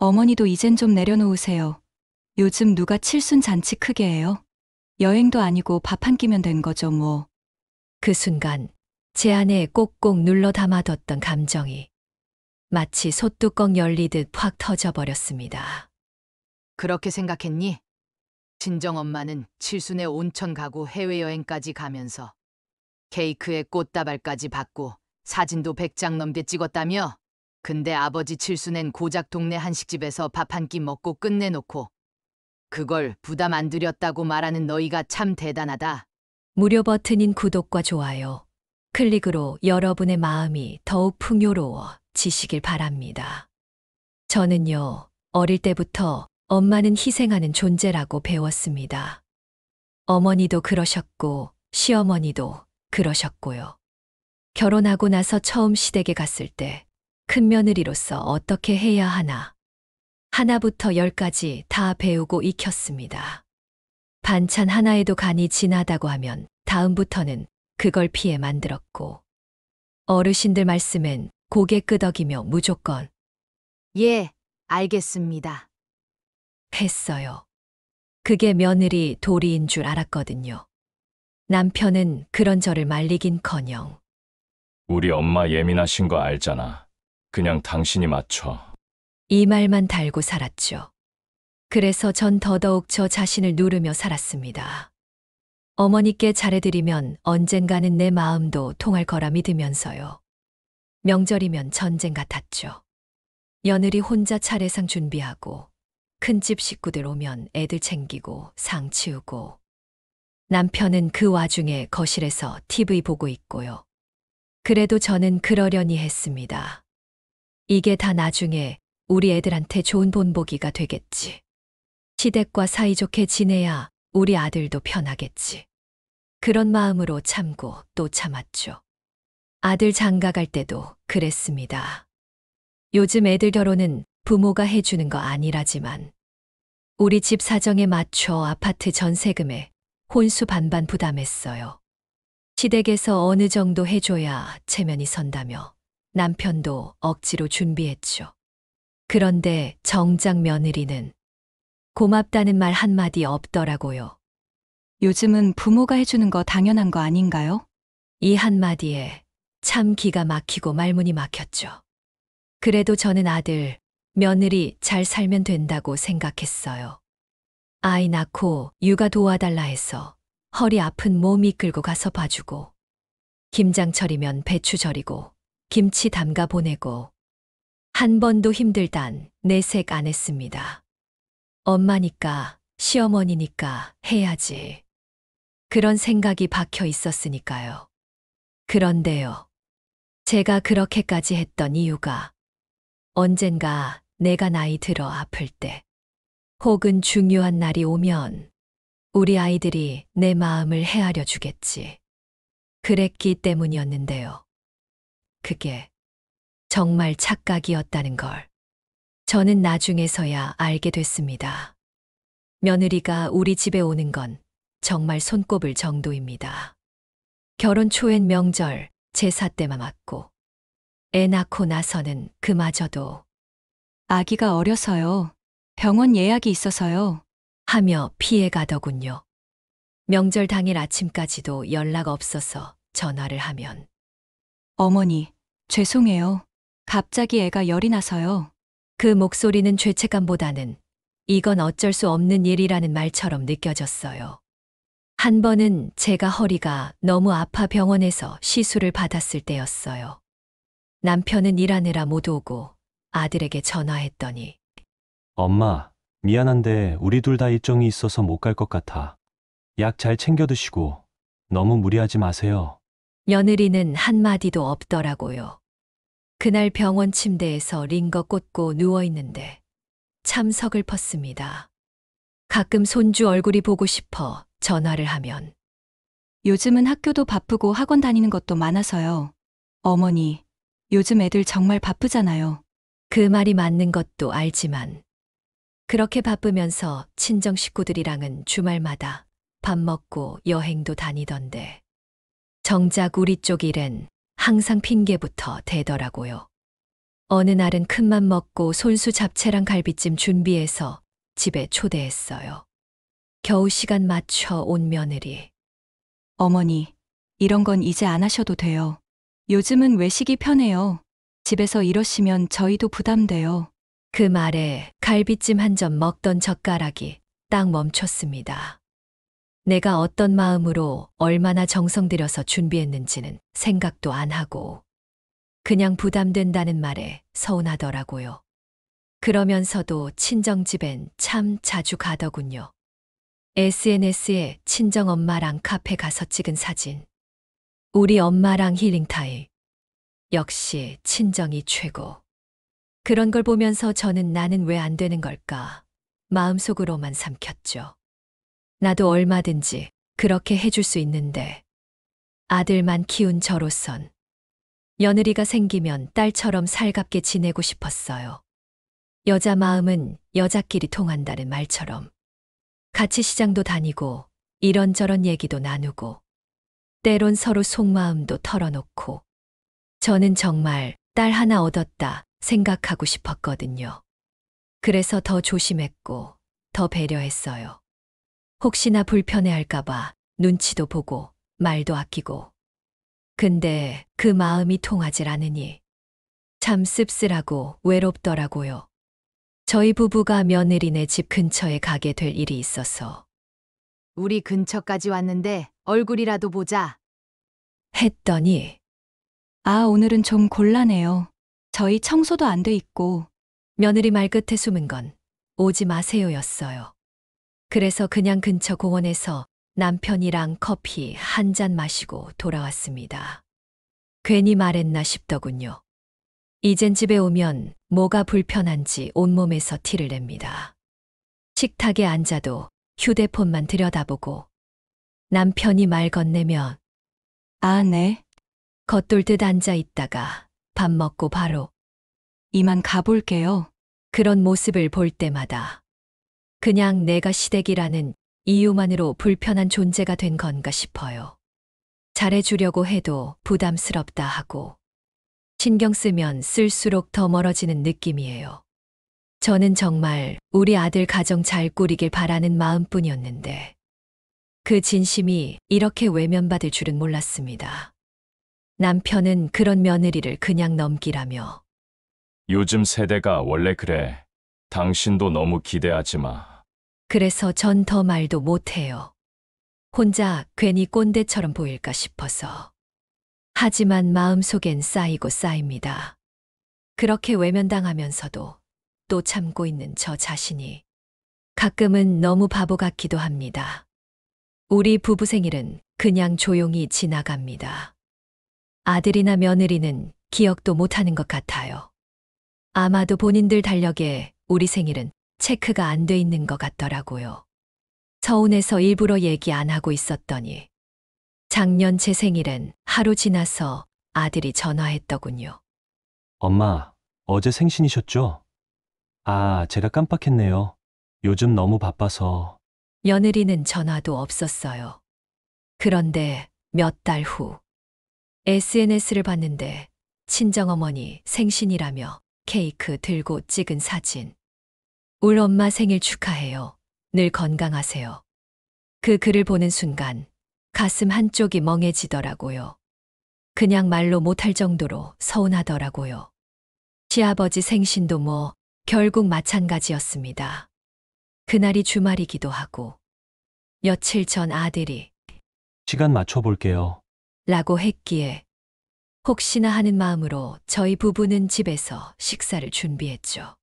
어머니도 이젠 좀 내려놓으세요. 요즘 누가 칠순 잔치 크게 해요? 여행도 아니고 밥 한 끼면 된 거죠, 뭐. 그 순간 제 안에 꼭꼭 눌러 담아뒀던 감정이 마치 솥뚜껑 열리듯 확 터져버렸습니다. 그렇게 생각했니? 친정엄마는 칠순에 온천 가고 해외여행까지 가면서 케이크에 꽃다발까지 받고 사진도 100장 넘게 찍었다며? 근데 아버지 칠순엔 고작 동네 한식집에서 밥 한 끼 먹고 끝내놓고 그걸 부담 안 드렸다고 말하는 너희가 참 대단하다. 무료 버튼인 구독과 좋아요, 클릭으로 여러분의 마음이 더욱 풍요로워지시길 바랍니다. 저는요, 어릴 때부터 엄마는 희생하는 존재라고 배웠습니다. 어머니도 그러셨고, 시어머니도 그러셨고요. 결혼하고 나서 처음 시댁에 갔을 때 큰 며느리로서 어떻게 해야 하나, 하나부터 열까지 다 배우고 익혔습니다. 반찬 하나에도 간이 진하다고 하면 다음부터는 그걸 피해 만들었고, 어르신들 말씀엔 고개 끄덕이며 무조건 예, 알겠습니다. 했어요. 그게 며느리 도리인 줄 알았거든요. 남편은 그런 저를 말리긴커녕 우리 엄마 예민하신 거 알잖아. 그냥 당신이 맞춰. 이 말만 달고 살았죠. 그래서 전 더더욱 저 자신을 누르며 살았습니다. 어머니께 잘해드리면 언젠가는 내 마음도 통할 거라 믿으면서요. 명절이면 전쟁 같았죠. 며느리 혼자 차례상 준비하고, 큰 집 식구들 오면 애들 챙기고 상 치우고, 남편은 그 와중에 거실에서 TV 보고 있고요. 그래도 저는 그러려니 했습니다. 이게 다 나중에 우리 애들한테 좋은 본보기가 되겠지. 시댁과 사이좋게 지내야 우리 아들도 편하겠지. 그런 마음으로 참고 또 참았죠. 아들 장가 갈 때도 그랬습니다. 요즘 애들 결혼은 부모가 해주는 거 아니라지만 우리 집 사정에 맞춰 아파트 전세금에 혼수 반반 부담했어요. 시댁에서 어느 정도 해줘야 체면이 선다며 남편도 억지로 준비했죠. 그런데 정작 며느리는 고맙다는 말 한마디 없더라고요. 요즘은 부모가 해주는 거 당연한 거 아닌가요? 이 한마디에 참 기가 막히고 말문이 막혔죠. 그래도 저는 아들, 며느리 잘 살면 된다고 생각했어요. 아이 낳고 육아 도와달라 해서 허리 아픈 몸 이끌고 가서 봐주고, 김장철이면 배추 절이고 김치 담가 보내고, 한 번도 힘들단 내색 안 했습니다. 엄마니까, 시어머니니까 해야지. 그런 생각이 박혀 있었으니까요. 그런데요, 제가 그렇게까지 했던 이유가 언젠가 내가 나이 들어 아플 때, 혹은 중요한 날이 오면 우리 아이들이 내 마음을 헤아려 주겠지. 그랬기 때문이었는데요. 그게 정말 착각이었다는 걸 저는 나중에서야 알게 됐습니다. 며느리가 우리 집에 오는 건 정말 손꼽을 정도입니다. 결혼 초엔 명절, 제사 때만 맞고, 애 낳고 나서는 그마저도 아기가 어려서요. 병원 예약이 있어서요. 하며 피해 가더군요. 명절 당일 아침까지도 연락 없어서 전화를 하면 어머니, 죄송해요. 갑자기 애가 열이 나서요. 그 목소리는 죄책감보다는 이건 어쩔 수 없는 일이라는 말처럼 느껴졌어요. 한 번은 제가 허리가 너무 아파 병원에서 시술을 받았을 때였어요. 남편은 일하느라 못 오고 아들에게 전화했더니 엄마, 미안한데 우리 둘 다 일정이 있어서 못 갈 것 같아. 약 잘 챙겨 드시고 너무 무리하지 마세요. 며느리는 한마디도 없더라고요. 그날 병원 침대에서 링거 꽂고 누워있는데 참 서글펐습니다. 가끔 손주 얼굴이 보고 싶어 전화를 하면 요즘은 학교도 바쁘고 학원 다니는 것도 많아서요. 어머니, 요즘 애들 정말 바쁘잖아요. 그 말이 맞는 것도 알지만 그렇게 바쁘면서 친정 식구들이랑은 주말마다 밥 먹고 여행도 다니던데 정작 우리 쪽 일엔 항상 핑계부터 대더라고요. 어느 날은 큰맘 먹고 손수 잡채랑 갈비찜 준비해서 집에 초대했어요. 겨우 시간 맞춰 온 며느리. 어머니, 이런 건 이제 안 하셔도 돼요. 요즘은 외식이 편해요. 집에서 이러시면 저희도 부담돼요. 그 말에 갈비찜 한 점 먹던 젓가락이 딱 멈췄습니다. 내가 어떤 마음으로 얼마나 정성 들여서 준비했는지는 생각도 안 하고 그냥 부담된다는 말에 서운하더라고요. 그러면서도 친정집엔 참 자주 가더군요. SNS에 친정엄마랑 카페 가서 찍은 사진. 우리 엄마랑 힐링타임. 역시 친정이 최고. 그런 걸 보면서 저는 나는 왜 안 되는 걸까? 마음속으로만 삼켰죠. 나도 얼마든지 그렇게 해줄 수 있는데 아들만 키운 저로선 며느리가 생기면 딸처럼 살갑게 지내고 싶었어요. 여자 마음은 여자끼리 통한다는 말처럼 같이 시장도 다니고 이런저런 얘기도 나누고 때론 서로 속마음도 털어놓고 저는 정말 딸 하나 얻었다 생각하고 싶었거든요. 그래서 더 조심했고 더 배려했어요. 혹시나 불편해할까봐 눈치도 보고 말도 아끼고. 근데 그 마음이 통하질 않으니 참 씁쓸하고 외롭더라고요. 저희 부부가 며느리네 집 근처에 가게 될 일이 있어서 우리 근처까지 왔는데 얼굴이라도 보자. 했더니 아, 오늘은 좀 곤란해요. 저희 청소도 안 돼 있고. 며느리 말끝에 숨은 건 오지 마세요였어요. 그래서 그냥 근처 공원에서 남편이랑 커피 한 잔 마시고 돌아왔습니다. 괜히 말했나 싶더군요. 이젠 집에 오면 뭐가 불편한지 온몸에서 티를 냅니다. 식탁에 앉아도 휴대폰만 들여다보고 남편이 말 건네면 아, 네. 겉돌듯 앉아 있다가 밥 먹고 바로 이만 가볼게요. 그런 모습을 볼 때마다 그냥 내가 시댁이라는 이유만으로 불편한 존재가 된 건가 싶어요. 잘해주려고 해도 부담스럽다 하고 신경 쓰면 쓸수록 더 멀어지는 느낌이에요. 저는 정말 우리 아들 가정 잘 꾸리길 바라는 마음뿐이었는데 그 진심이 이렇게 외면받을 줄은 몰랐습니다. 남편은 그런 며느리를 그냥 넘기라며 요즘 세대가 원래 그래. 당신도 너무 기대하지 마. 그래서 전 더 말도 못해요. 혼자 괜히 꼰대처럼 보일까 싶어서. 하지만 마음속엔 쌓이고 쌓입니다. 그렇게 외면당하면서도 또 참고 있는 저 자신이 가끔은 너무 바보 같기도 합니다. 우리 부부 생일은 그냥 조용히 지나갑니다. 아들이나 며느리는 기억도 못하는 것 같아요. 아마도 본인들 달력에 우리 생일은 체크가 안 돼 있는 것 같더라고요. 서운해서 일부러 얘기 안 하고 있었더니 작년 제 생일엔 하루 지나서 아들이 전화했더군요. 엄마, 어제 생신이셨죠? 아, 제가 깜빡했네요. 요즘 너무 바빠서. 며느리는 전화도 없었어요. 그런데 몇 달 후 SNS를 봤는데 친정어머니 생신이라며 케이크 들고 찍은 사진. 울 엄마 생일 축하해요. 늘 건강하세요. 그 글을 보는 순간 가슴 한쪽이 멍해지더라고요. 그냥 말로 못할 정도로 서운하더라고요. 시아버지 생신도 뭐 결국 마찬가지였습니다. 그날이 주말이기도 하고 며칠 전 아들이 시간 맞춰볼게요. 라고 했기에 혹시나 하는 마음으로 저희 부부는 집에서 식사를 준비했죠.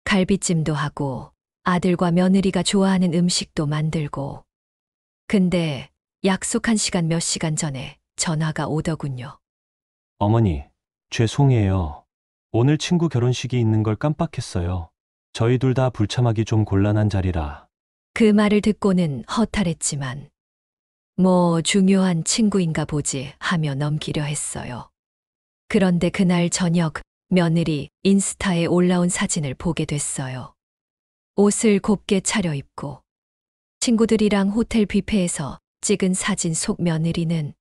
갈비찜도 하고 아들과 며느리가 좋아하는 음식도 만들고. 근데 약속한 시간 몇 시간 전에 전화가 오더군요. 어머니, 죄송해요. 오늘 친구 결혼식이 있는 걸 깜빡했어요. 저희 둘 다 불참하기 좀 곤란한 자리라. 그 말을 듣고는 허탈했지만 뭐 중요한 친구인가 보지 하며 넘기려 했어요. 그런데 그날 저녁 며느리 인스타에 올라온 사진을 보게 됐어요. 옷을 곱게 차려입고 친구들이랑 호텔 뷔페에서 찍은 사진 속 며느리는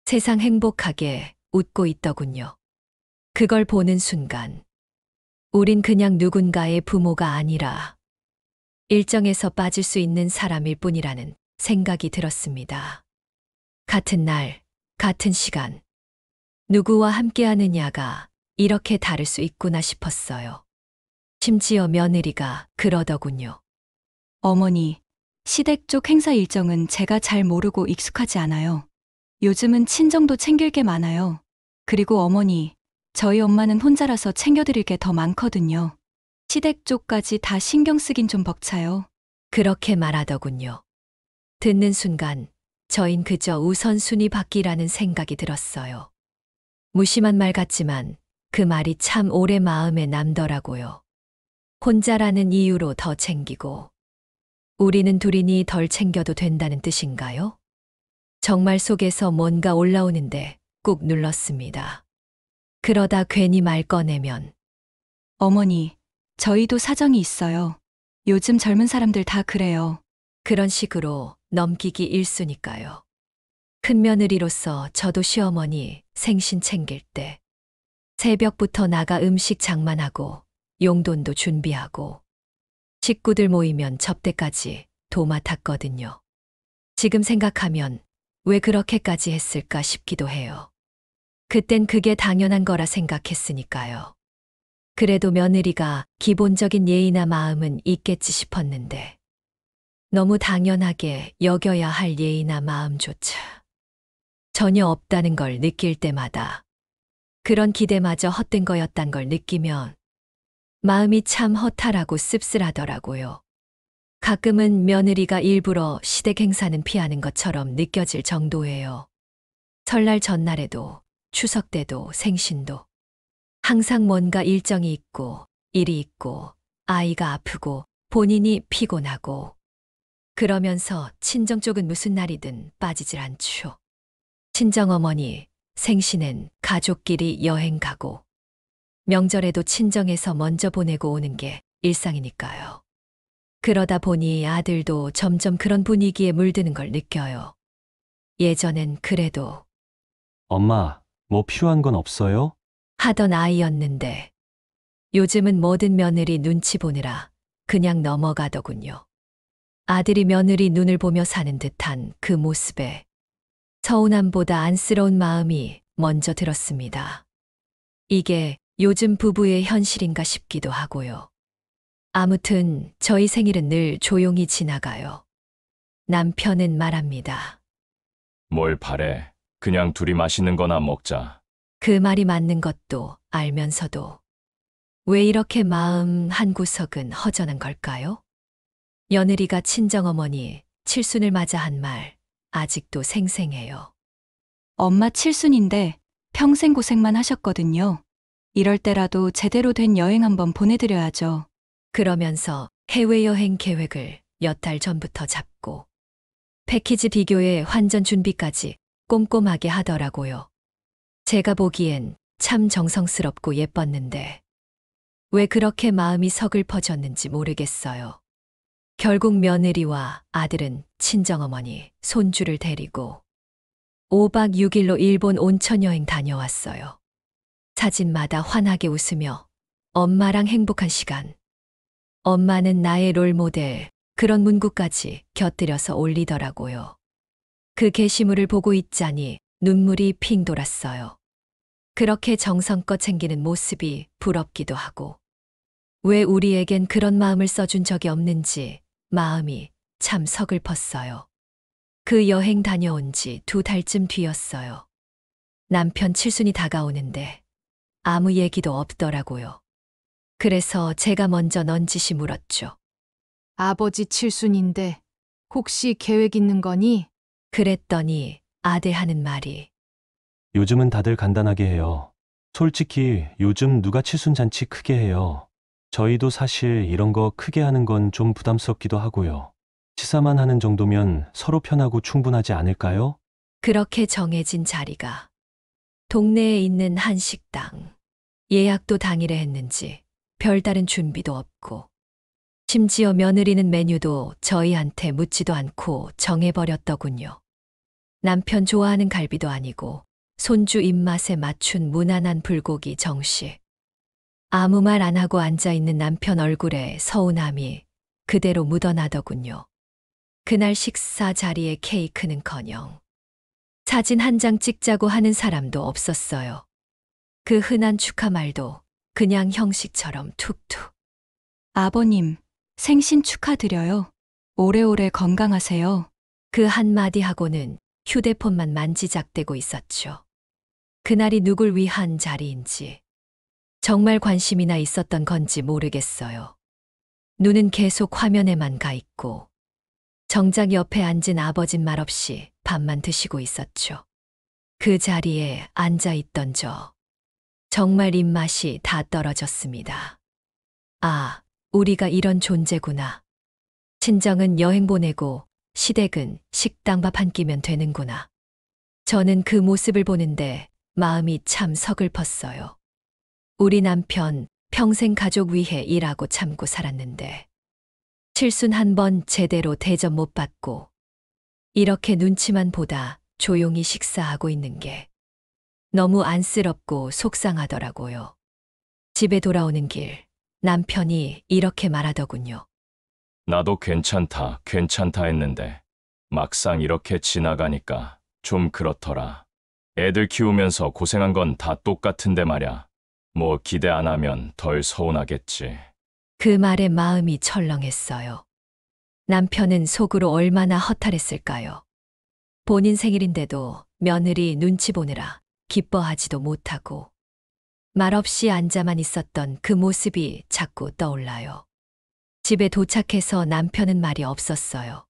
세상 행복하게 웃고 있더군요. 그걸 보는 순간 우린 그냥 누군가의 부모가 아니라 일정에서 빠질 수 있는 사람일 뿐이라는 생각이 들었습니다. 같은 날, 같은 시간. 누구와 함께하느냐가 이렇게 다를 수 있구나 싶었어요. 심지어 며느리가 그러더군요. 어머니, 시댁 쪽 행사 일정은 제가 잘 모르고 익숙하지 않아요. 요즘은 친정도 챙길 게 많아요. 그리고 어머니, 저희 엄마는 혼자라서 챙겨드릴 게 더 많거든요. 시댁 쪽까지 다 신경 쓰긴 좀 벅차요. 그렇게 말하더군요. 듣는 순간 저흰 그저 우선순위 받기라는 생각이 들었어요. 무심한 말 같지만 그 말이 참 오래 마음에 남더라고요. 혼자라는 이유로 더 챙기고 우리는 둘이니 덜 챙겨도 된다는 뜻인가요? 정말 속에서 뭔가 올라오는데 꾹 눌렀습니다. 그러다 괜히 말 꺼내면 어머니, 저희도 사정이 있어요. 요즘 젊은 사람들 다 그래요. 그런 식으로 넘기기 일쑤니까요. 큰며느리로서 저도 시어머니 생신 챙길 때 새벽부터 나가 음식 장만하고 용돈도 준비하고 식구들 모이면 접대까지 도맡았거든요. 지금 생각하면 왜 그렇게까지 했을까 싶기도 해요. 그땐 그게 당연한 거라 생각했으니까요. 그래도 며느리가 기본적인 예의나 마음은 있겠지 싶었는데 너무 당연하게 여겨야 할 예의나 마음조차 전혀 없다는 걸 느낄 때마다 그런 기대마저 헛된 거였단 걸 느끼면 마음이 참 허탈하고 씁쓸하더라고요. 가끔은 며느리가 일부러 시댁 행사는 피하는 것처럼 느껴질 정도예요. 설날 전날에도 추석 때도 생신도 항상 뭔가 일정이 있고 일이 있고 아이가 아프고 본인이 피곤하고 그러면서 친정 쪽은 무슨 날이든 빠지질 않죠. 친정어머니 생신엔 가족끼리 여행 가고 명절에도 친정에서 먼저 보내고 오는 게 일상이니까요. 그러다 보니 아들도 점점 그런 분위기에 물드는 걸 느껴요. 예전엔 그래도 엄마, 뭐 필요한 건 없어요? 하던 아이였는데 요즘은 모든 며느리 눈치 보느라 그냥 넘어가더군요. 아들이 며느리 눈을 보며 사는 듯한 그 모습에 서운함보다 안쓰러운 마음이 먼저 들었습니다. 이게 요즘 부부의 현실인가 싶기도 하고요. 아무튼 저희 생일은 늘 조용히 지나가요. 남편은 말합니다. 뭘 바래. 그냥 둘이 맛있는 거나 먹자. 그 말이 맞는 것도 알면서도 왜 이렇게 마음 한구석은 허전한 걸까요? 며느리가 친정어머니 칠순을 맞아 한 말 아직도 생생해요. 엄마 칠순인데 평생 고생만 하셨거든요. 이럴 때라도 제대로 된 여행 한번 보내드려야죠. 그러면서 해외여행 계획을 몇 달 전부터 잡고 패키지 비교에 환전 준비까지 꼼꼼하게 하더라고요. 제가 보기엔 참 정성스럽고 예뻤는데 왜 그렇게 마음이 서글퍼졌는지 모르겠어요. 결국 며느리와 아들은 친정어머니, 손주를 데리고 5박 6일로 일본 온천여행 다녀왔어요. 사진마다 환하게 웃으며 엄마랑 행복한 시간. 엄마는 나의 롤모델, 그런 문구까지 곁들여서 올리더라고요. 그 게시물을 보고 있자니 눈물이 핑 돌았어요. 그렇게 정성껏 챙기는 모습이 부럽기도 하고 왜 우리에겐 그런 마음을 써준 적이 없는지 마음이 참 서글펐어요. 그 여행 다녀온 지 2달쯤 뒤였어요. 남편 칠순이 다가오는데 아무 얘기도 없더라고요. 그래서 제가 먼저 넌지시 물었죠. 아버지 칠순인데 혹시 계획 있는 거니? 그랬더니 아들 하는 말이 요즘은 다들 간단하게 해요. 솔직히 요즘 누가 칠순잔치 크게 해요. 저희도 사실 이런 거 크게 하는 건 좀 부담스럽기도 하고요. 치사만 하는 정도면 서로 편하고 충분하지 않을까요? 그렇게 정해진 자리가 동네에 있는 한 식당. 예약도 당일에 했는지 별다른 준비도 없고 심지어 며느리는 메뉴도 저희한테 묻지도 않고 정해버렸더군요. 남편 좋아하는 갈비도 아니고 손주 입맛에 맞춘 무난한 불고기 정식. 아무 말 안 하고 앉아 있는 남편 얼굴에 서운함이 그대로 묻어나더군요. 그날 식사 자리에 케이크는커녕 사진 한 장 찍자고 하는 사람도 없었어요. 그 흔한 축하 말도 그냥 형식처럼 툭툭. 아버님, 생신 축하드려요. 오래오래 건강하세요. 그 한마디 하고는 휴대폰만 만지작대고 있었죠. 그날이 누굴 위한 자리인지, 정말 관심이나 있었던 건지 모르겠어요. 눈은 계속 화면에만 가 있고, 정작 옆에 앉은 아버진 말없이 밥만 드시고 있었죠. 그 자리에 앉아 있던 저, 정말 입맛이 다 떨어졌습니다. 아, 우리가 이런 존재구나. 친정은 여행 보내고 시댁은 식당 밥 한 끼면 되는구나. 저는 그 모습을 보는데 마음이 참 서글펐어요. 우리 남편 평생 가족 위해 일하고 참고 살았는데 71번 제대로 대접 못 받고 이렇게 눈치만 보다 조용히 식사하고 있는 게 너무 안쓰럽고 속상하더라고요. 집에 돌아오는 길 남편이 이렇게 말하더군요. 나도 괜찮다, 괜찮다 했는데 막상 이렇게 지나가니까 좀 그렇더라. 애들 키우면서 고생한 건 다 똑같은데 말야. 뭐 기대 안 하면 덜 서운하겠지. 그 말에 마음이 철렁했어요. 남편은 속으로 얼마나 허탈했을까요? 본인 생일인데도 며느리 눈치 보느라 기뻐하지도 못하고 말없이 앉아만 있었던 그 모습이 자꾸 떠올라요. 집에 도착해서 남편은 말이 없었어요.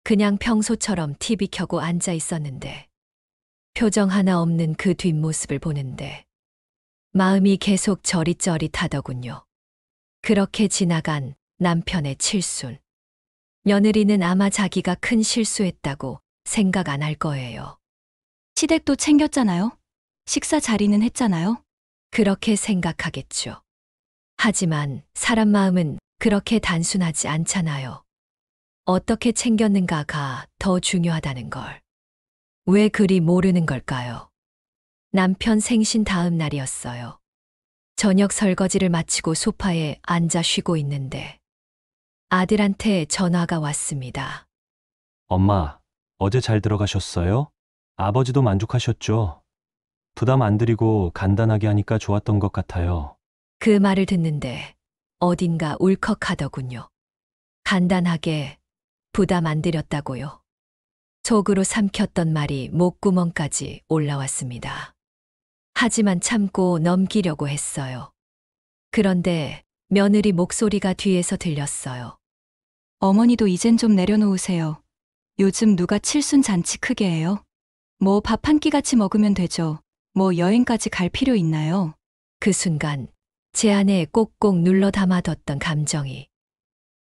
그냥 평소처럼 TV 켜고 앉아 있었는데 표정 하나 없는 그 뒷모습을 보는데 마음이 계속 저릿저릿하더군요. 그렇게 지나간 남편의 칠순. 며느리는 아마 자기가 큰 실수했다고 생각 안 할 거예요. 시댁도 챙겼잖아요. 식사 자리는 했잖아요. 그렇게 생각하겠죠. 하지만 사람 마음은 그렇게 단순하지 않잖아요. 어떻게 챙겼는가가 더 중요하다는 걸. 왜 그리 모르는 걸까요? 남편 생신 다음 날이었어요. 저녁 설거지를 마치고 소파에 앉아 쉬고 있는데 아들한테 전화가 왔습니다. 엄마, 어제 잘 들어가셨어요? 아버지도 만족하셨죠? 부담 안 드리고 간단하게 하니까 좋았던 것 같아요. 그 말을 듣는데 어딘가 울컥하더군요. 간단하게 부담 안 드렸다고요. 속으로 삼켰던 말이 목구멍까지 올라왔습니다. 하지만 참고 넘기려고 했어요. 그런데 며느리 목소리가 뒤에서 들렸어요. 어머니도 이젠 좀 내려놓으세요. 요즘 누가 칠순 잔치 크게 해요? 뭐 밥 한 끼 같이 먹으면 되죠. 뭐 여행까지 갈 필요 있나요? 그 순간 제 안에 꼭꼭 눌러 담아뒀던 감정이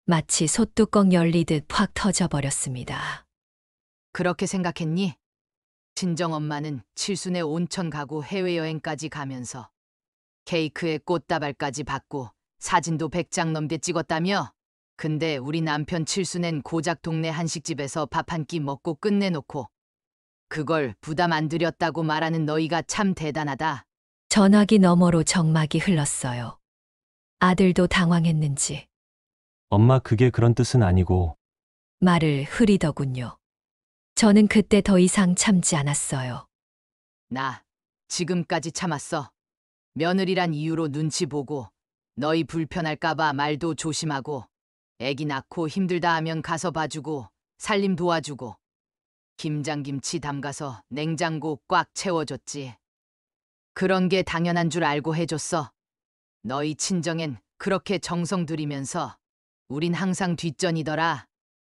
마치 소뚜껑 열리듯 확 터져버렸습니다. 그렇게 생각했니? 친정엄마는 칠순에 온천 가고 해외여행까지 가면서 케이크에 꽃다발까지 받고 사진도 100장 넘게 찍었다며? 근데 우리 남편 칠순엔 고작 동네 한식집에서 밥 한 끼 먹고 끝내놓고 그걸 부담 안 드렸다고 말하는 너희가 참 대단하다. 전화기 너머로 정막이 흘렀어요. 아들도 당황했는지 엄마, 그게 그런 뜻은 아니고. 말을 흐리더군요. 저는 그때 더 이상 참지 않았어요. 나 지금까지 참았어. 며느리란 이유로 눈치 보고 너희 불편할까봐 말도 조심하고 애기 낳고 힘들다 하면 가서 봐주고 살림 도와주고 김장김치 담가서 냉장고 꽉 채워줬지. 그런 게 당연한 줄 알고 해줬어. 너희 친정엔 그렇게 정성 들이면서 우린 항상 뒷전이더라.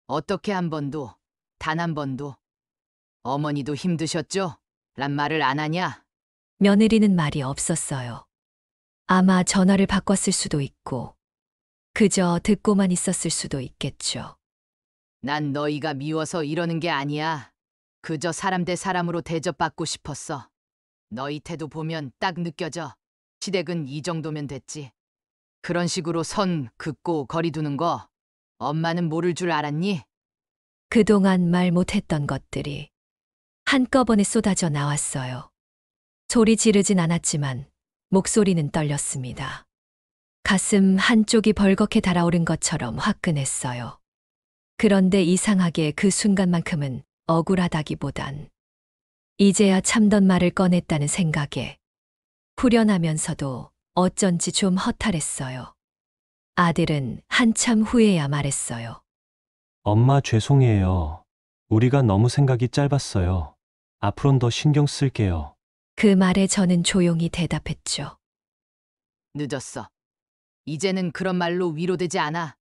어떻게 한 번도, 단 한 번도. 어머니도 힘드셨죠? 란 말을 안 하냐? 며느리는 말이 없었어요. 아마 전화를 바꿨을 수도 있고 그저 듣고만 있었을 수도 있겠죠. 난 너희가 미워서 이러는 게 아니야. 그저 사람 대 사람으로 대접받고 싶었어. 너희 태도 보면 딱 느껴져. 시댁은 이 정도면 됐지. 그런 식으로 선 긋고 거리 두는 거 엄마는 모를 줄 알았니? 그동안 말 못했던 것들이 한꺼번에 쏟아져 나왔어요. 소리 지르진 않았지만 목소리는 떨렸습니다. 가슴 한쪽이 벌겋게 달아오른 것처럼 화끈했어요. 그런데 이상하게 그 순간만큼은 억울하다기보단 이제야 참던 말을 꺼냈다는 생각에 후련하면서도 어쩐지 좀 허탈했어요. 아들은 한참 후에야 말했어요. 엄마 죄송해요. 우리가 너무 생각이 짧았어요. 앞으론 더 신경 쓸게요. 그 말에 저는 조용히 대답했죠. 늦었어. 이제는 그런 말로 위로되지 않아.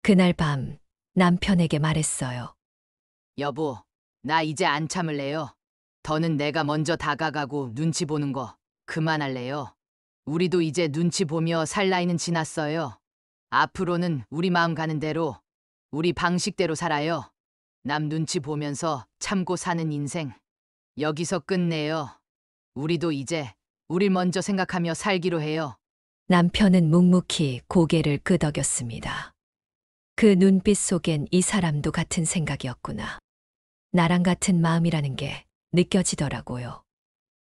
그날 밤 남편에게 말했어요. 여보, 나 이제 안 참을래요. 더는 내가 먼저 다가가고 눈치 보는 거 그만할래요. 우리도 이제 눈치 보며 살 나이는 지났어요. 앞으로는 우리 마음 가는 대로, 우리 방식대로 살아요. 남 눈치 보면서 참고 사는 인생, 여기서 끝내요. 우리도 이제 우릴 먼저 생각하며 살기로 해요. 남편은 묵묵히 고개를 끄덕였습니다. 그 눈빛 속엔 이 사람도 같은 생각이었구나. 나랑 같은 마음이라는 게 느껴지더라고요.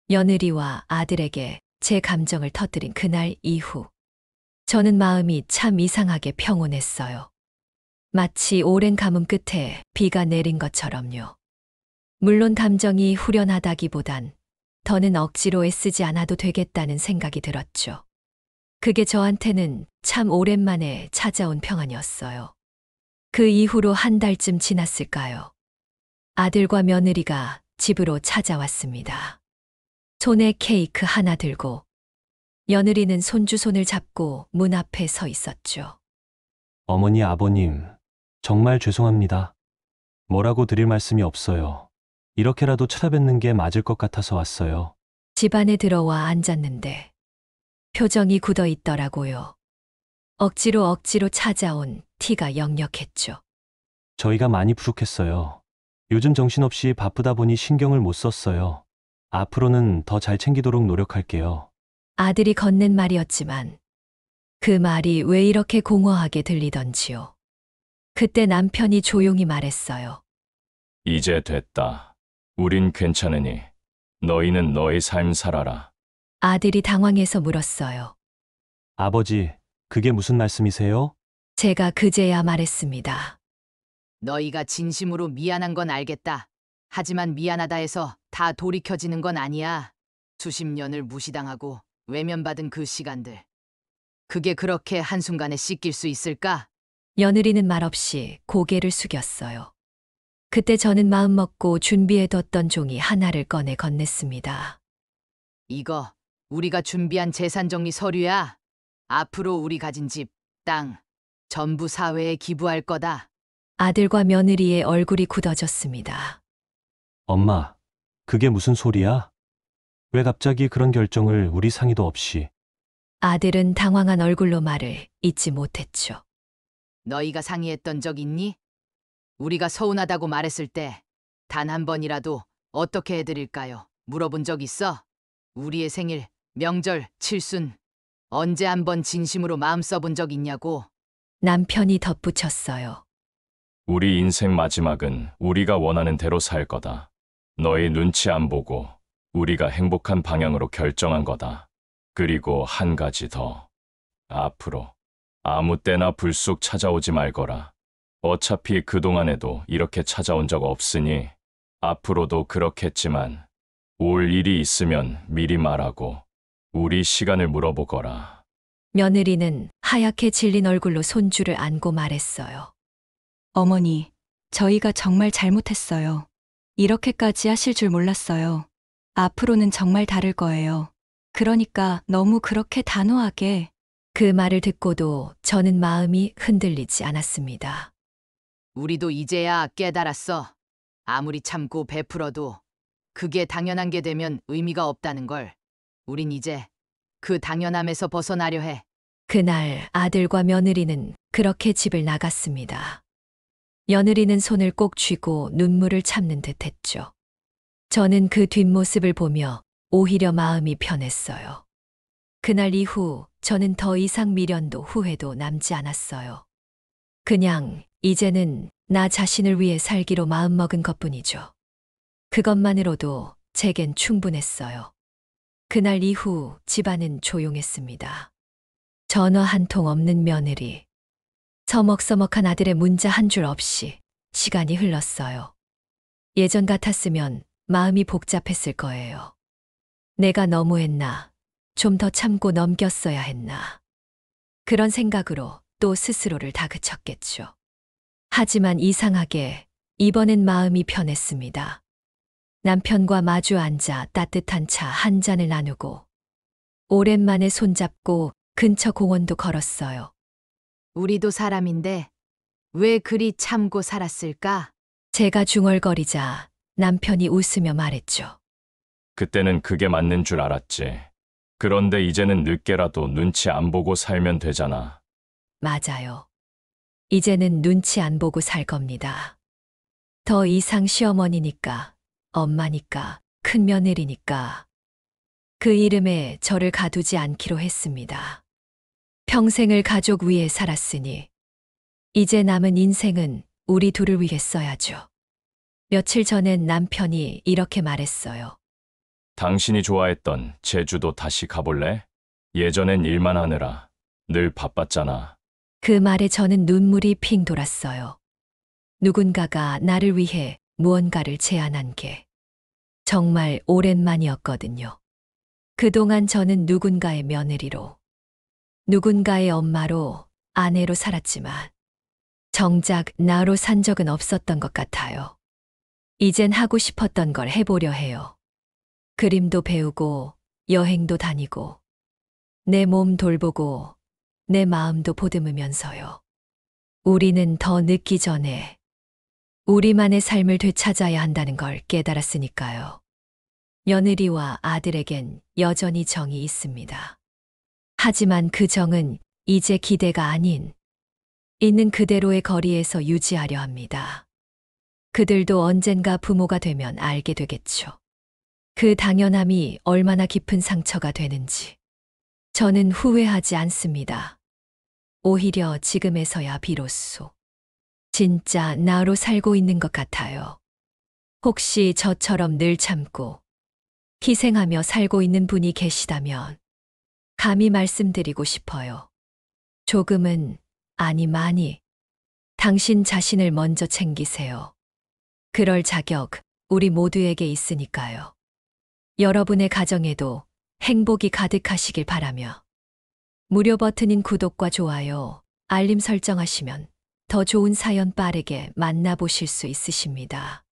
며느리와 아들에게 제 감정을 터뜨린 그날 이후 저는 마음이 참 이상하게 평온했어요. 마치 오랜 가뭄 끝에 비가 내린 것처럼요. 물론 감정이 후련하다기보단 더는 억지로 애쓰지 않아도 되겠다는 생각이 들었죠. 그게 저한테는 참 오랜만에 찾아온 평안이었어요. 그 이후로 한 달쯤 지났을까요? 아들과 며느리가 집으로 찾아왔습니다. 손에 케이크 하나 들고 며느리는 손주 손을 잡고 문 앞에 서 있었죠. 어머니, 아버님, 정말 죄송합니다. 뭐라고 드릴 말씀이 없어요. 이렇게라도 찾아뵙는 게 맞을 것 같아서 왔어요. 집 안에 들어와 앉았는데 표정이 굳어 있더라고요. 억지로 찾아온 티가 역력했죠. 저희가 많이 부족했어요. 요즘 정신없이 바쁘다 보니 신경을 못 썼어요. 앞으로는 더 잘 챙기도록 노력할게요. 아들이 건넨 말이었지만 그 말이 왜 이렇게 공허하게 들리던지요. 그때 남편이 조용히 말했어요. 이제 됐다. 우린 괜찮으니 너희는 너의 삶 살아라. 아들이 당황해서 물었어요. 아버지, 그게 무슨 말씀이세요? 제가 그제야 말했습니다. 너희가 진심으로 미안한 건 알겠다. 하지만 미안하다 해서 다 돌이켜지는 건 아니야. 수십 년을 무시당하고 외면받은 그 시간들. 그게 그렇게 한순간에 씻길 수 있을까? 며느리는 말없이 고개를 숙였어요. 그때 저는 마음먹고 준비해뒀던 종이 하나를 꺼내 건넸습니다. 이거 우리가 준비한 재산 정리 서류야. 앞으로 우리 가진 집, 땅, 전부 사회에 기부할 거다. 아들과 며느리의 얼굴이 굳어졌습니다. 엄마, 그게 무슨 소리야? 왜 갑자기 그런 결정을 우리 상의도 없이? 아들은 당황한 얼굴로 말을 잇지 못했죠. 너희가 상의했던 적 있니? 우리가 서운하다고 말했을 때 단 한 번이라도 어떻게 해드릴까요? 물어본 적 있어? 우리의 생일, 명절, 칠순 언제 한 번 진심으로 마음 써본 적 있냐고? 남편이 덧붙였어요. 우리 인생 마지막은 우리가 원하는 대로 살 거다. 너희 눈치 안 보고 우리가 행복한 방향으로 결정한 거다. 그리고 한 가지 더. 앞으로 아무 때나 불쑥 찾아오지 말거라. 어차피 그동안에도 이렇게 찾아온 적 없으니 앞으로도 그렇겠지만 올 일이 있으면 미리 말하고 우리 시간을 물어보거라. 며느리는 하얗게 질린 얼굴로 손주를 안고 말했어요. 어머니, 저희가 정말 잘못했어요. 이렇게까지 하실 줄 몰랐어요. 앞으로는 정말 다를 거예요. 그러니까 너무 그렇게 단호하게. 그 말을 듣고도 저는 마음이 흔들리지 않았습니다. 우리도 이제야 깨달았어. 아무리 참고 베풀어도 그게 당연한 게 되면 의미가 없다는 걸. 우린 이제 그 당연함에서 벗어나려 해. 그날 아들과 며느리는 그렇게 집을 나갔습니다. 며느리는 손을 꼭 쥐고 눈물을 참는 듯 했죠. 저는 그 뒷모습을 보며 오히려 마음이 편했어요. 그날 이후 저는 더 이상 미련도 후회도 남지 않았어요. 그냥 이제는 나 자신을 위해 살기로 마음먹은 것뿐이죠. 그것만으로도 제겐 충분했어요. 그날 이후 집안은 조용했습니다. 전화 한 통 없는 며느리. 서먹서먹한 아들의 문자 한 줄 없이 시간이 흘렀어요. 예전 같았으면 마음이 복잡했을 거예요. 내가 너무했나? 좀 더 참고 넘겼어야 했나? 그런 생각으로 또 스스로를 다그쳤겠죠. 하지만 이상하게 이번엔 마음이 편했습니다. 남편과 마주 앉아 따뜻한 차 한 잔을 나누고 오랜만에 손잡고 근처 공원도 걸었어요. 우리도 사람인데 왜 그리 참고 살았을까? 제가 중얼거리자 남편이 웃으며 말했죠. 그때는 그게 맞는 줄 알았지. 그런데 이제는 늦게라도 눈치 안 보고 살면 되잖아. 맞아요. 이제는 눈치 안 보고 살 겁니다. 더 이상 시어머니니까, 엄마니까, 큰며느리니까. 그 이름에 저를 가두지 않기로 했습니다. 평생을 가족 위에 살았으니 이제 남은 인생은 우리 둘을 위해 써야죠. 며칠 전엔 남편이 이렇게 말했어요. 당신이 좋아했던 제주도 다시 가볼래? 예전엔 일만 하느라 늘 바빴잖아. 그 말에 저는 눈물이 핑 돌았어요. 누군가가 나를 위해 무언가를 제안한 게 정말 오랜만이었거든요. 그동안 저는 누군가의 며느리로, 누군가의 엄마로, 아내로 살았지만 정작 나로 산 적은 없었던 것 같아요. 이젠 하고 싶었던 걸 해보려 해요. 그림도 배우고, 여행도 다니고, 내 몸 돌보고, 내 마음도 보듬으면서요. 우리는 더 늦기 전에 우리만의 삶을 되찾아야 한다는 걸 깨달았으니까요. 며느리와 아들에겐 여전히 정이 있습니다. 하지만 그 정은 이제 기대가 아닌 있는 그대로의 거리에서 유지하려 합니다. 그들도 언젠가 부모가 되면 알게 되겠죠. 그 당연함이 얼마나 깊은 상처가 되는지. 저는 후회하지 않습니다. 오히려 지금에서야 비로소 진짜 나로 살고 있는 것 같아요. 혹시 저처럼 늘 참고 희생하며 살고 있는 분이 계시다면 감히 말씀드리고 싶어요. 조금은, 아니 많이, 당신 자신을 먼저 챙기세요. 그럴 자격 우리 모두에게 있으니까요. 여러분의 가정에도 행복이 가득하시길 바라며 무료 버튼인 구독과 좋아요, 알림 설정하시면 더 좋은 사연 빠르게 만나보실 수 있으십니다.